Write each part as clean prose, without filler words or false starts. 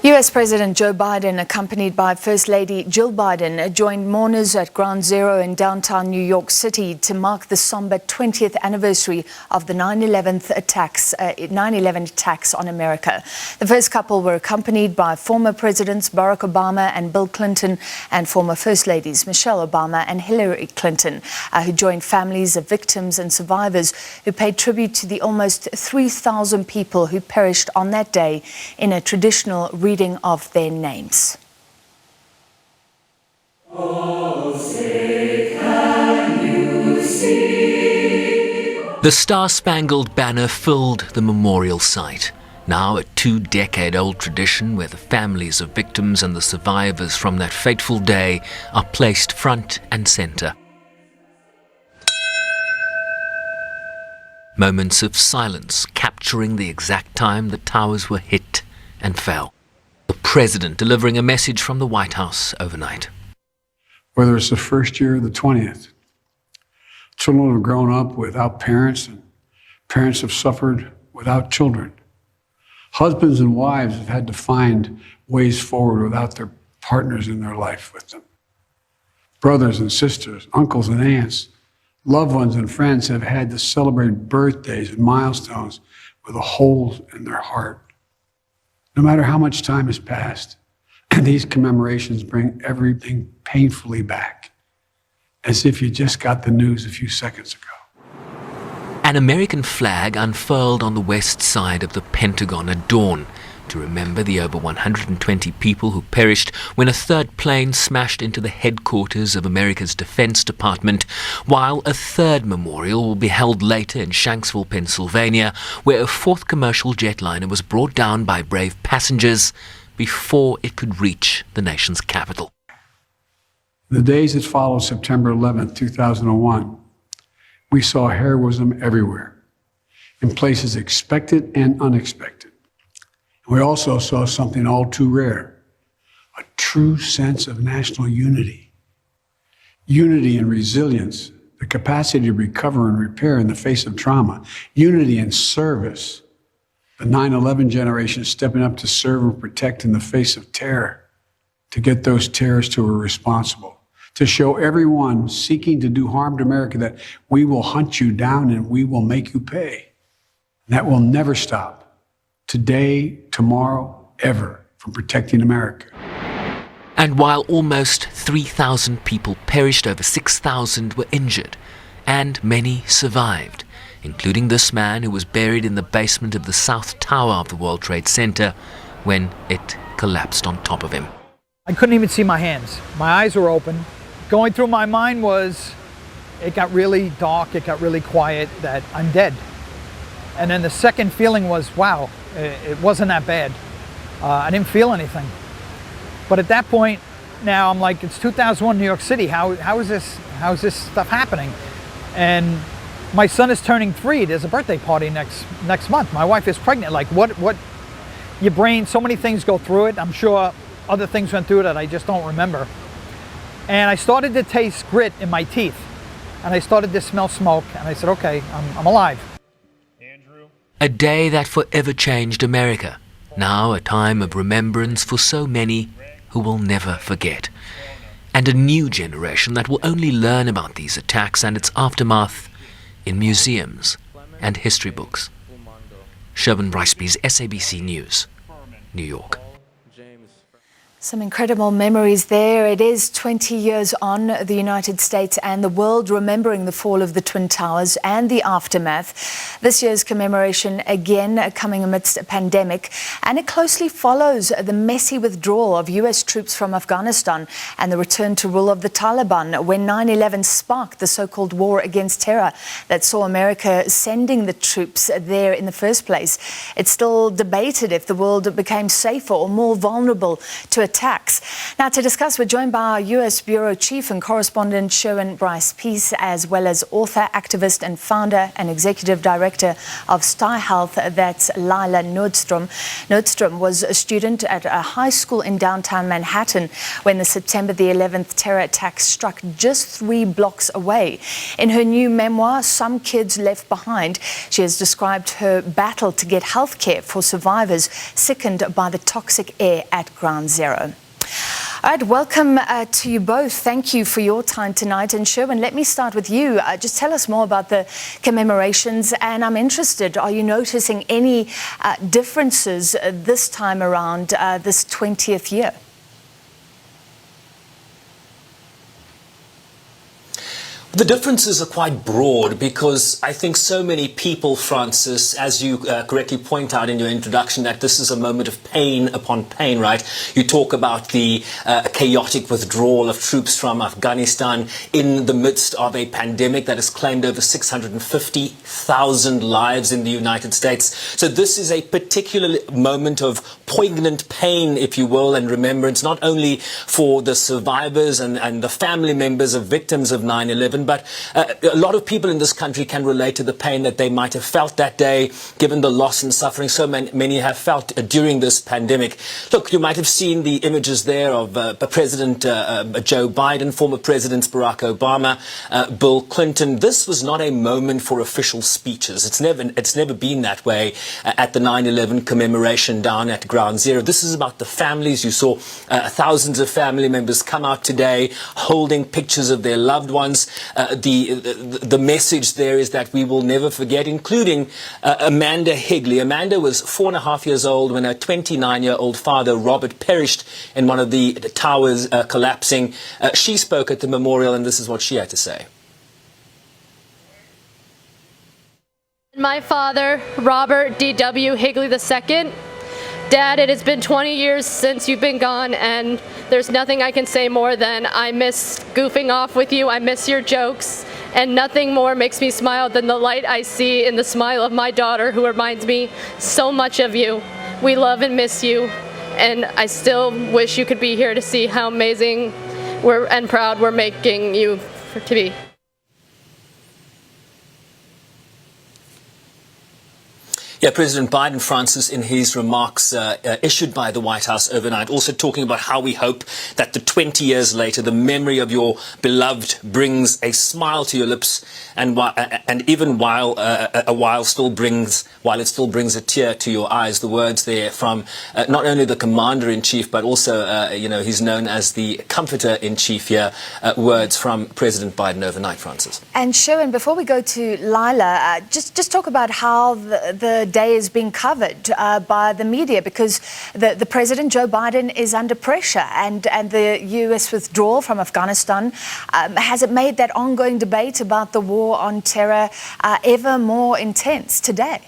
U.S. President Joe Biden, accompanied by First Lady Jill Biden, joined mourners at Ground Zero in downtown New York City to mark the somber 20th anniversary of the 9/11 attacks on America. The first couple were accompanied by former Presidents Barack Obama and Bill Clinton and former First Ladies Michelle Obama and Hillary Clinton, who joined families of victims and survivors who paid tribute to the almost 3,000 people who perished on that day in a traditional reading of their names. Oh, say, can you see? The Star-Spangled Banner filled the memorial site, now a 2-decade-old tradition where the families of victims and the survivors from that fateful day are placed front and center. Moments of silence capturing the exact time the towers were hit and fell. The president delivering a message from the White House overnight. Whether it's the first year or the 20th, children have grown up without parents, and parents have suffered without children. Husbands and wives have had to find ways forward without their partners in their life with them. Brothers and sisters, uncles and aunts, loved ones and friends have had to celebrate birthdays and milestones with a hole in their heart. No matter how much time has passed, these commemorations bring everything painfully back, as if you just got the news a few seconds ago. An American flag unfurled on the west side of the Pentagon at dawn to remember the over 120 people who perished when a third plane smashed into the headquarters of America's Defense Department, while a third memorial will be held later in Shanksville, Pennsylvania, where a fourth commercial jetliner was brought down by brave passengers before it could reach the nation's capital. The days that followed September 11, 2001, we saw heroism everywhere, in places expected and unexpected. We also saw something all too rare, a true sense of national unity. Unity and resilience, the capacity to recover and repair in the face of trauma. Unity and service, the 9/11 generation stepping up to serve and protect in the face of terror, to get those terrorists who were responsible, to show everyone seeking to do harm to America that we will hunt you down and we will make you pay. And that will never stop. Today, tomorrow, ever, from protecting America. And while almost 3,000 people perished, over 6,000 were injured, and many survived, including this man who was buried in the basement of the South Tower of the World Trade Center when it collapsed on top of him. I couldn't even see my hands. My eyes were open. Going through my mind was, it got really dark, it got really quiet, that I'm dead. And then the second feeling was, wow, it wasn't that bad. I didn't feel anything. But at that point, now I'm like, it's 2001 New York City. How is this stuff happening? And my son is turning 3. There's a birthday party next month. My wife is pregnant. Like, what? Your brain, so many things go through it. I'm sure other things went through it that I just don't remember. And I started to taste grit in my teeth. And I started to smell smoke. And I said, okay, I'm alive. A day that forever changed America, now a time of remembrance for so many who will never forget. And a new generation that will only learn about these attacks and its aftermath in museums and history books. Sherwin Bryce-Pease, SABC News, New York. Some incredible memories there. It is 20 years on, the United States and the world remembering the fall of the Twin Towers and the aftermath. This year's commemoration again coming amidst a pandemic, and it closely follows the messy withdrawal of U.S. troops from Afghanistan and the return to rule of the Taliban when 9/11 sparked the so-called war against terror that saw America sending the troops there in the first place. It's still debated if the world became safer or more vulnerable to attacks. Now, to discuss, we're joined by our U.S. Bureau Chief and correspondent Sherwin Bryce-Pease, as well as author, activist and founder and executive director of StuyHealth, that's Lila Nordstrom. Nordstrom was a student at a high school in downtown Manhattan when the September the 11th terror attack struck just 3 blocks away. In her new memoir, Some Kids Left Behind, she has described her battle to get health care for survivors sickened by the toxic air at Ground Zero. All right, welcome to you both. Thank you for your time tonight. And Sherwin, let me start with you. Just tell us more about the commemorations. And I'm interested, are you noticing any differences this time around this 20th year? The differences are quite broad because I think so many people, Francis, as you correctly point out in your introduction, that this is a moment of pain upon pain, right? You talk about the chaotic withdrawal of troops from Afghanistan in the midst of a pandemic that has claimed over 650,000 lives in the United States. So this is a particular moment of poignant pain, if you will, and remembrance, not only for the survivors and the family members of victims of 9/11, but a lot of people in this country can relate to the pain that they might have felt that day, given the loss and suffering so many have felt during this pandemic. Look, you might have seen the images there of President Joe Biden, former Presidents Barack Obama, Bill Clinton. This was not a moment for official speeches. It's never been that way at the 9/11 commemoration down at Ground Zero. This is about the families. You saw thousands of family members come out today holding pictures of their loved ones. The message there is that we will never forget, including Amanda Higley. Amanda was 4.5 years old when her 29-year-old father, Robert, perished in one of the towers collapsing. She spoke at the memorial, and this is what she had to say. My father, Robert D.W. Higley II. Dad, it has been 20 years since you've been gone, and there's nothing I can say more than I miss goofing off with you. I miss your jokes, and nothing more makes me smile than the light I see in the smile of my daughter, who reminds me so much of you. We love and miss you, and I still wish you could be here to see how amazing and proud we're making you to be. Yeah, President Biden, Francis, in his remarks issued by the White House overnight, also talking about how we hope that the 20 years later, the memory of your beloved brings a smile to your lips, and even while it still brings a tear to your eyes. The words there from not only the Commander-in-Chief, but also, he's known as the Comforter-in-Chief here. Words from President Biden overnight, Francis. And Sherwin, before we go to Lila, just talk about how the day is being covered by the media, because the President, Joe Biden, is under pressure, and the U.S. withdrawal from Afghanistan, has it made that ongoing debate about the war on terror ever more intense today?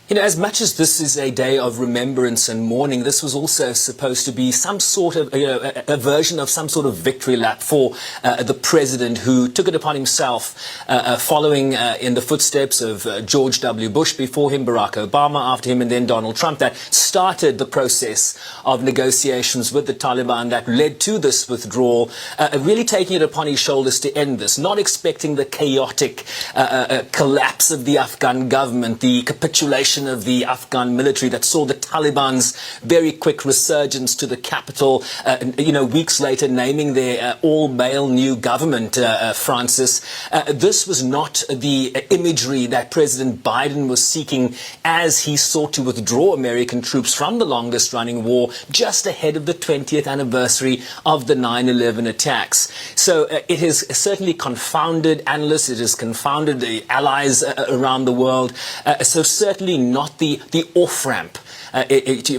You know, as much as this is a day of remembrance and mourning, this was also supposed to be some sort of, a version of some sort of victory lap for the president, who took it upon himself, following in the footsteps of George W. Bush, before him Barack Obama, after him, and then Donald Trump, that started the process of negotiations with the Taliban that led to this withdrawal, really taking it upon his shoulders to end this, not expecting the chaotic collapse of the Afghan government, the capitulation of the Afghan military that saw the Taliban's very quick resurgence to the capital, weeks later naming their all-male new government, Francis. This was not the imagery that President Biden was seeking as he sought to withdraw American troops from the longest-running war just ahead of the 20th anniversary of the 9/11 attacks. So it has certainly confounded analysts, it has confounded the allies around the world, so certainly not the off-ramp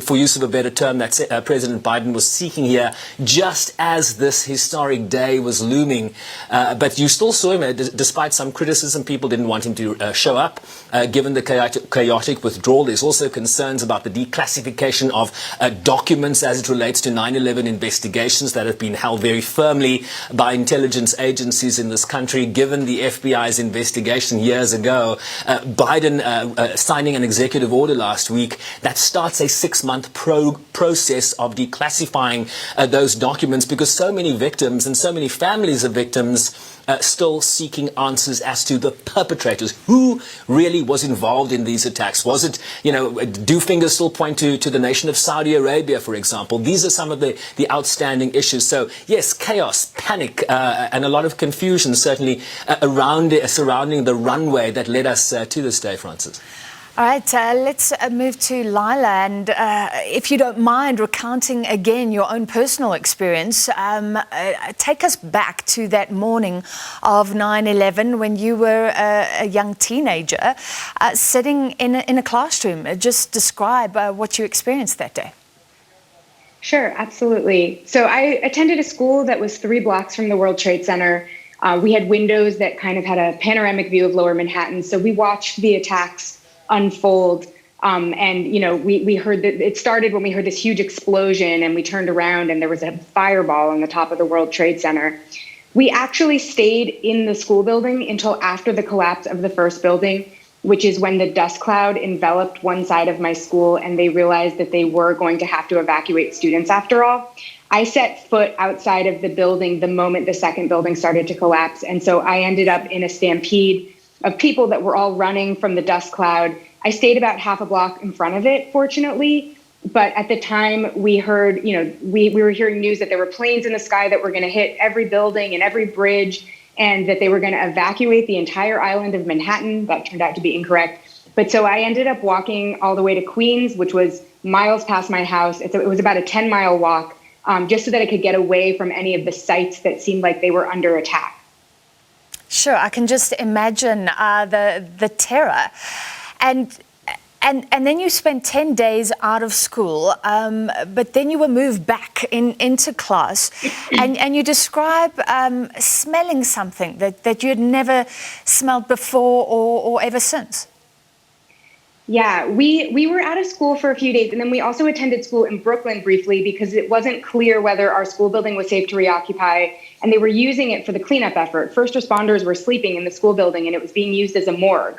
for use of a better term, that President Biden was seeking here just as this historic day was looming. But you still saw him, despite some criticism, people didn't want him to show up, given the chaotic withdrawal. There's also concerns about the declassification of documents as it relates to 9/11 investigations that have been held very firmly by intelligence agencies in this country, given the FBI's investigation years ago. Biden signing an executive order last week that starts a 6-month process of declassifying those documents, because so many victims and so many families of victims still seeking answers as to the perpetrators. Who really was involved in these attacks? Was it, do fingers still point to the nation of Saudi Arabia, for example? These are some of the outstanding issues. So, yes, chaos, panic, and a lot of confusion, certainly, surrounding the runway that led us to this day, Francis. All right, let's move to Lila, and if you don't mind recounting again your own personal experience, take us back to that morning of 9/11 when you were a young teenager sitting in a classroom. Just describe what you experienced that day. Sure, absolutely. So I attended a school that was 3 blocks from the World Trade Center. We had windows that kind of had a panoramic view of Lower Manhattan, so we watched the attacks unfold. We heard that it started when we heard this huge explosion, and we turned around and there was a fireball on the top of the World Trade Center. We actually stayed in the school building until after the collapse of the first building, which is when the dust cloud enveloped one side of my school and they realized that they were going to have to evacuate students after all. I set foot outside of the building the moment the second building started to collapse. And so I ended up in a stampede of people that were all running from the dust cloud. I stayed about half a block in front of it, fortunately. But at the time we heard, we were hearing news that there were planes in the sky that were going to hit every building and every bridge, and that they were going to evacuate the entire island of Manhattan. That turned out to be incorrect. But so I ended up walking all the way to Queens, which was miles past my house. It was about a 10-mile walk, just so that I could get away from any of the sites that seemed like they were under attack. Sure, I can just imagine the terror. And then you spent 10 days out of school, but then you were moved back into class, and you describe smelling something that you had never smelled before or ever since. Yeah, we were out of school for a few days, and then we also attended school in Brooklyn briefly because it wasn't clear whether our school building was safe to reoccupy, and they were using it for the cleanup effort. First responders were sleeping in the school building, and it was being used as a morgue.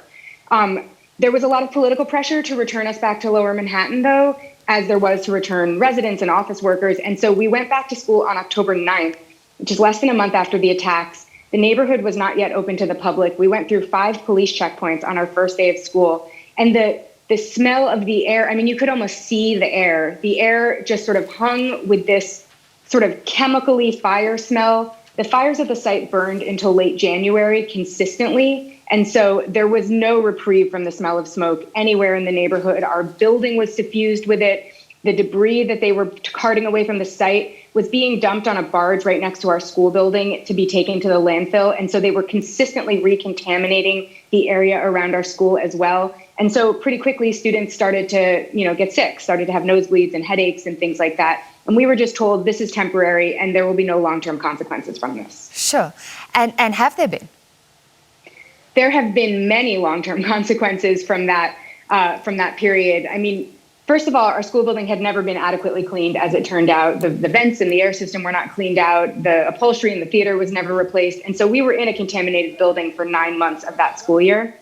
There was a lot of political pressure to return us back to Lower Manhattan, though, as there was to return residents and office workers, and so we went back to school on October 9th, which is less than a month after the attacks. The neighborhood was not yet open to the public. We went through 5 police checkpoints on our first day of school. And the smell of the air, I mean, you could almost see the air. The air just sort of hung with this sort of chemically fire smell. The fires at the site burned until late January consistently. And so there was no reprieve from the smell of smoke anywhere in the neighborhood. Our building was suffused with it. The debris that they were carting away from the site was being dumped on a barge right next to our school building to be taken to the landfill. And so they were consistently recontaminating the area around our school as well. And so pretty quickly, students started to, get sick, started to have nosebleeds and headaches and things like that. And we were just told this is temporary and there will be no long-term consequences from this. Sure. And have there been? There have been many long-term consequences from that period. I mean, first of all, our school building had never been adequately cleaned, as it turned out. The vents and the air system were not cleaned out. The upholstery in the theater was never replaced. And so we were in a contaminated building for 9 months of that school year.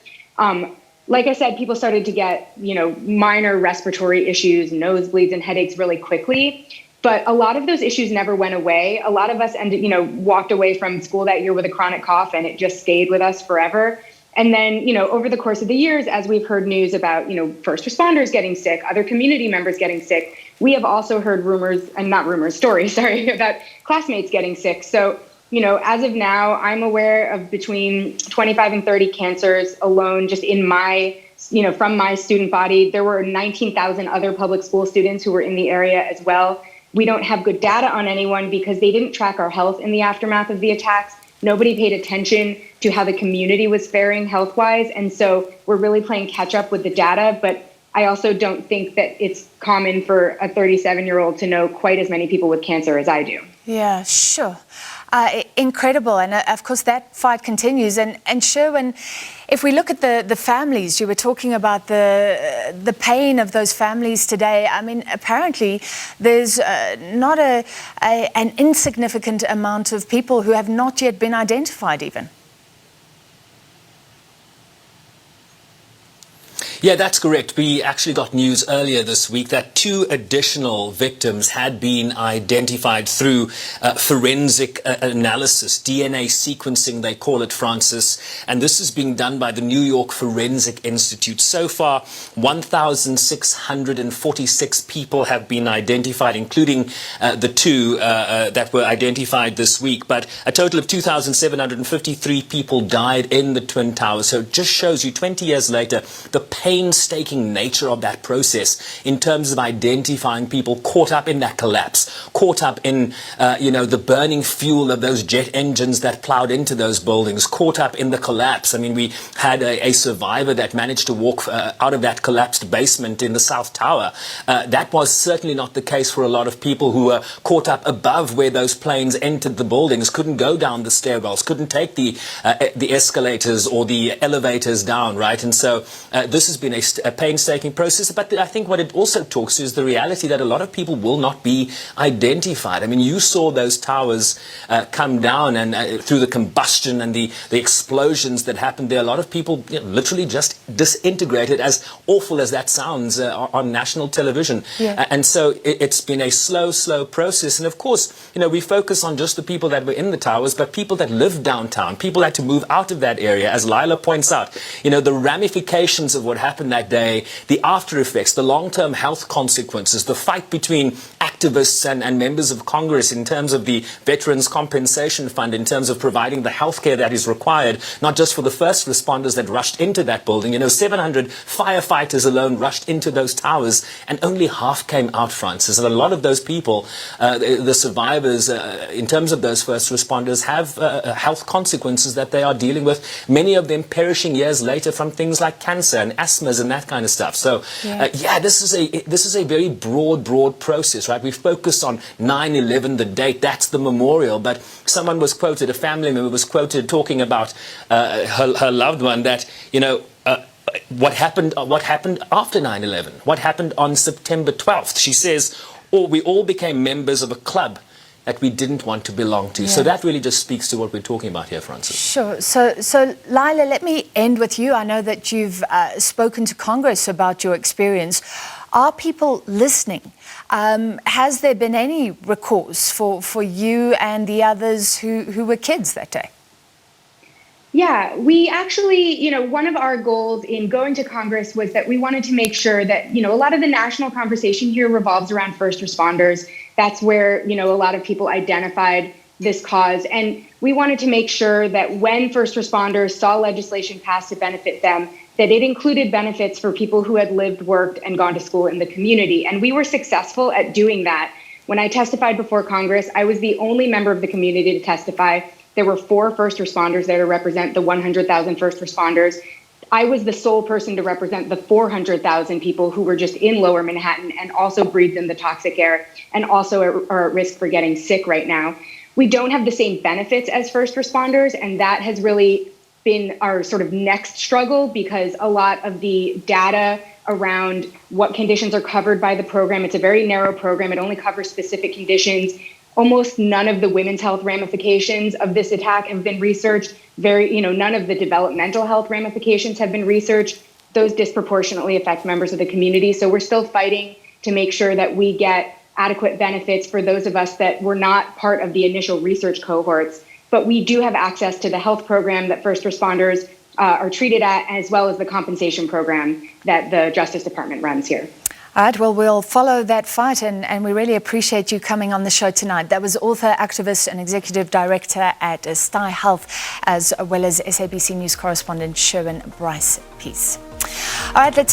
Like I said, people started to get, minor respiratory issues, nosebleeds and headaches really quickly. But a lot of those issues never went away. A lot of us walked away from school that year with a chronic cough, and it just stayed with us forever. And then, over the course of the years, as we've heard news about, first responders getting sick, other community members getting sick, we have also heard stories about classmates getting sick. So, as of now, I'm aware of between 25 and 30 cancers alone just in my, from my student body. There were 19,000 other public school students who were in the area as well. We don't have good data on anyone because they didn't track our health in the aftermath of the attacks. Nobody paid attention to how the community was faring health-wise. And so we're really playing catch up with the data. But I also don't think that it's common for a 37-year-old to know quite as many people with cancer as I do. Yeah, sure. Incredible. And of course, that fight continues. And Sherwin, if we look at the families, you were talking about the pain of those families today. I mean, apparently, there's not an insignificant amount of people who have not yet been identified even. Yeah, that's correct. We actually got news earlier this week that 2 additional victims had been identified through forensic analysis, DNA sequencing, they call it, Francis. And this is being done by the New York Forensic Institute. So far, 1,646 people have been identified, including the 2 that were identified this week. But a total of 2,753 people died in the Twin Towers. So it just shows you 20 years later, the painstaking nature of that process in terms of identifying people caught up in that collapse, caught up in, the burning fuel of those jet engines that plowed into those buildings, caught up in the collapse. I mean, we had a survivor that managed to walk out of that collapsed basement in the South Tower. That was certainly not the case for a lot of people who were caught up above where those planes entered the buildings, couldn't go down the stairwells, couldn't take the escalators or the elevators down, right? And so this has been a painstaking process, but I think what it also talks to is the reality that a lot of people will not be identified. I mean, you saw those towers come down and through the combustion and the explosions that happened there. A lot of people literally just disintegrated, as awful as that sounds, on national television. Yeah. And so it's been a slow process. And of course, we focus on just the people that were in the towers, but people that lived downtown, people had to move out of that area. As Lila points out, the ramifications of what happened that day, the after effects, the long-term health consequences, the fight between activists and members of Congress in terms of the Veterans Compensation Fund, in terms of providing the health care that is required, not just for the first responders that rushed into that building. 700 firefighters alone rushed into those towers, and only half came out, Francis. And a lot of those people, the survivors, in terms of those first responders, have health consequences that they are dealing with, many of them perishing years later from things like cancer and asthmas and that kind of stuff. So, this is a very broad process, right? We focus on 9/11, the date, that's the memorial. But someone was quoted, a family member was quoted talking about her loved one, that what happened after 9/11, what happened on September 12th. She says, we all became members of a club that we didn't want to belong to. Yeah. So that really just speaks to what we're talking about here, Francis. Sure. So Lila, let me end with you. I know that you've spoken to Congress about your experience. Are people listening? Has there been any recourse for you and the others who were kids that day? Yeah, we actually, one of our goals in going to Congress was that we wanted to make sure that, a lot of the national conversation here revolves around first responders. That's where, a lot of people identified this cause. And we wanted to make sure that when first responders saw legislation passed to benefit them, that it included benefits for people who had lived, worked, and gone to school in the community. And we were successful at doing that. When I testified before Congress, I was the only member of the community to testify. There were 4 first responders there to represent the 100,000 first responders. I was the sole person to represent the 400,000 people who were just in Lower Manhattan and also breathed in the toxic air and also are at risk for getting sick right now. We don't have the same benefits as first responders, and that has really been our sort of next struggle, because a lot of the data around what conditions are covered by the program, it's a very narrow program. It only covers specific conditions. Almost none of the women's health ramifications of this attack have been researched. None of the developmental health ramifications have been researched. Those disproportionately affect members of the community. So we're still fighting to make sure that we get adequate benefits for those of us that were not part of the initial research cohorts. But we do have access to the health program that first responders are treated at, as well as the compensation program that the Justice Department runs here. All right, well, we'll follow that fight, and we really appreciate you coming on the show tonight. That was author, activist, and executive director at StuyHealth, as well as SABC News correspondent Sherwin Bryce-Pease. All right, let's